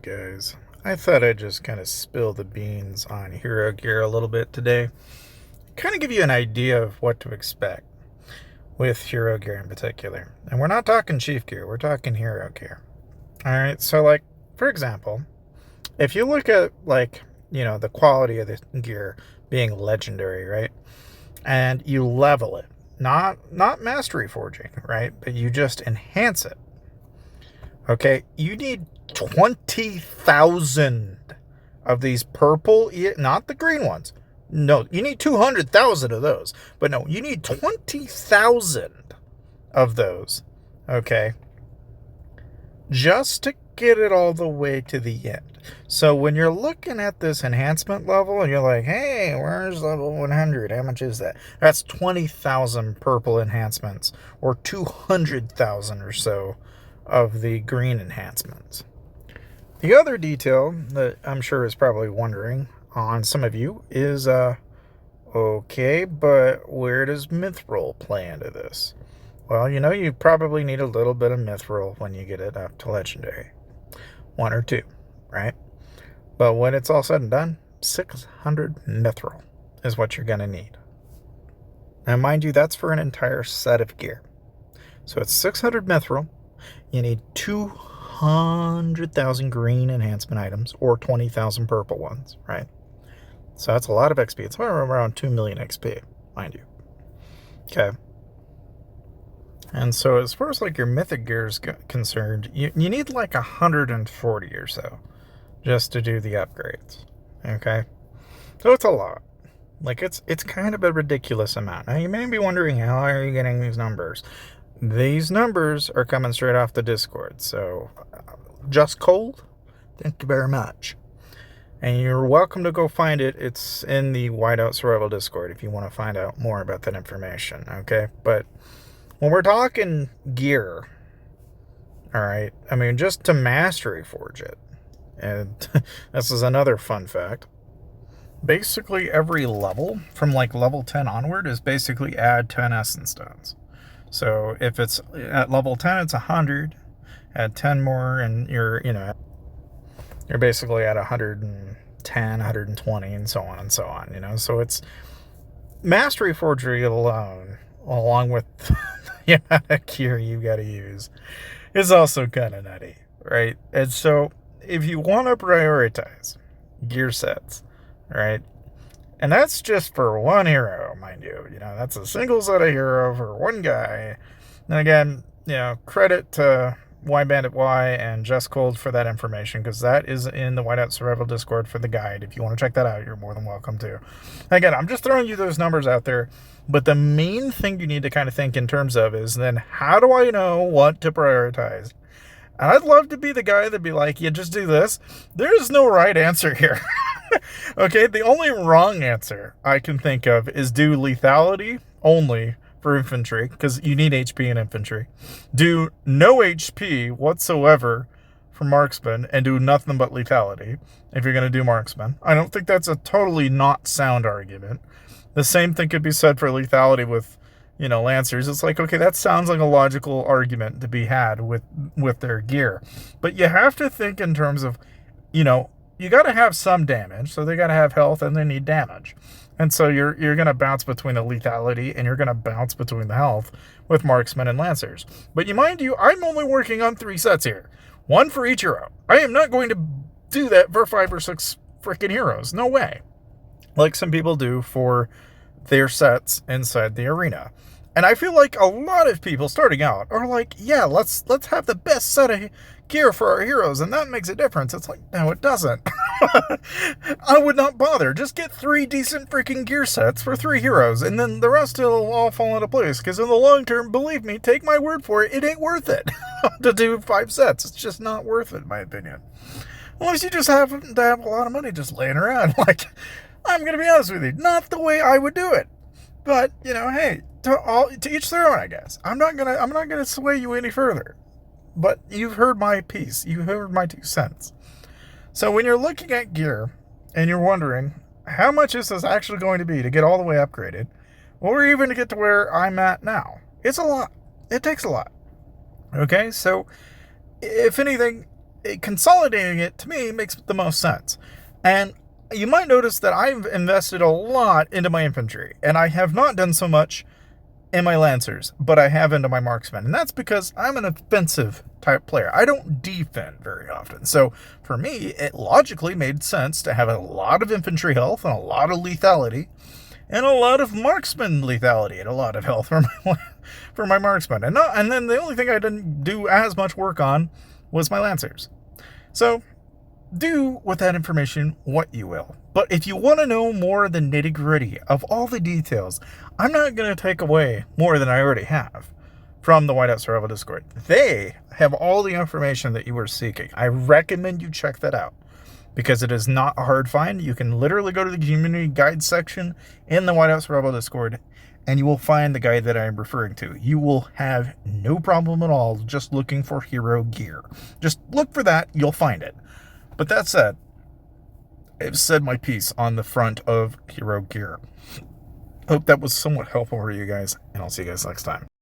up, guys? I thought I'd just kind of spill the beans on Hero Gear a little bit today. Kind of give you an idea of what to expect with Hero Gear in particular. And we're not talking Chief Gear, we're talking Hero Gear. Alright, so for example, if you look at, the quality of the gear being legendary, right? And you level it. Not mastery forging, right? But you just enhance it. Okay, you need 20,000 of these purple, not the green ones. No, you need 200,000 of those. But no, you need 20,000 of those. Okay, just to get it all the way to the end. So when you're looking at this enhancement level and you're like, hey, where's level 100? How much is that? That's 20,000 purple enhancements, or 200,000 or so of the green enhancements. The other detail that I'm sure is probably wondering on some of you is, okay, but where does Mythal play into this? Well, you probably need a little bit of Mythal when you get it up to Legendary. 1 or 2, right? But when it's all said and done, 600 Mythal is what you're going to need. Now, mind you, that's for an entire set of gear. So it's 600 Mythal. You need 200,000 green enhancement items, or 20,000 purple ones, right? So that's a lot of XP. It's around 2 million XP, mind you. Okay. And so as far as your mythic gear is concerned, you need 140 or so just to do the upgrades. Okay? So it's a lot. It's kind of a ridiculous amount. Now you may be wondering, how are you getting these numbers? These numbers are coming straight off the Discord. So just cold, thank you very much. And you're welcome to go find it. It's in the Whiteout Survival Discord if you want to find out more about that information. Okay? But when we're talking gear, all right, I mean, just to mastery forge it, and this is another fun fact, basically every level, from level 10 onward, is basically add 10 essence stones. So if it's at level 10, it's 100, add 10 more, and you're basically at 110, 120, and so on and so on, So it's mastery forgery alone, along with the amount of gear you got to use, is also kind of nutty, right? And so if you want to prioritize gear sets, right, and that's just for one hero, mind you, that's a single set of hero for one guy. And again, credit to Y Bandit Y and Just Cold for that information, because that is in the Whiteout Survival Discord for the guide. If you want to check that out, you're more than welcome to. Again, I'm just throwing you those numbers out there, but the main thing you need to kind of think in terms of is then, how do I know what to prioritize? And I'd love to be the guy that'd be like, yeah, just do this. There is no right answer here. Okay, the only wrong answer I can think of is do lethality only for infantry, because you need HP in infantry. Do no HP whatsoever for marksman, and do nothing but lethality if you're going to do marksman. I don't think that's a totally not sound argument. The same thing could be said for lethality with, lancers. It's okay, that sounds like a logical argument to be had with their gear. But you have to think in terms of, you got to have some damage, so they got to have health and they need damage. And so you're going to bounce between the lethality and you're going to bounce between the health with marksmen and lancers. But mind you, I'm only working on 3 sets here. 1 for each hero. I am not going to do that for 5 or 6 freaking heroes. No way. Like some people do for their sets inside the arena. And I feel like a lot of people starting out are like, yeah, let's have the best set of gear for our heroes, and that makes a difference. It's no, it doesn't. I would not bother. Just get 3 decent freaking gear sets for 3 heroes, and then the rest will all fall into place. Because in the long term, believe me, take my word for it, it ain't worth it to do 5 sets. It's just not worth it, in my opinion. Unless you just happen to have a lot of money just laying around. I'm going to be honest with you, not the way I would do it. But, hey, to each their own, I guess. I'm not gonna sway you any further. But you've heard my piece. You heard my 2 cents. So when you're looking at gear and you're wondering how much is this actually going to be to get all the way upgraded, or even to get to where I'm at now, it's a lot. It takes a lot. Okay, so if anything, consolidating it, to me, makes the most sense. And you might notice that I've invested a lot into my infantry, and I have not done so much in my lancers, but I have into my marksmen. And that's because I'm an offensive type player. I don't defend very often. So for me, it logically made sense to have a lot of infantry health and a lot of lethality, and a lot of marksman lethality and a lot of health for my marksman. And then the only thing I didn't do as much work on was my lancers. So do with that information what you will. But if you want to know more of the nitty gritty of all the details, I'm not going to take away more than I already have from the Whiteout Survival Discord. They have all the information that you were seeking. I recommend you check that out because it is not a hard find. You can literally go to the community guide section in the Whiteout Survival Discord and you will find the guide that I'm referring to. You will have no problem at all just looking for hero gear. Just look for that, you'll find it. But that said, I've said my piece on the front of hero gear. Hope that was somewhat helpful for you guys, and I'll see you guys next time.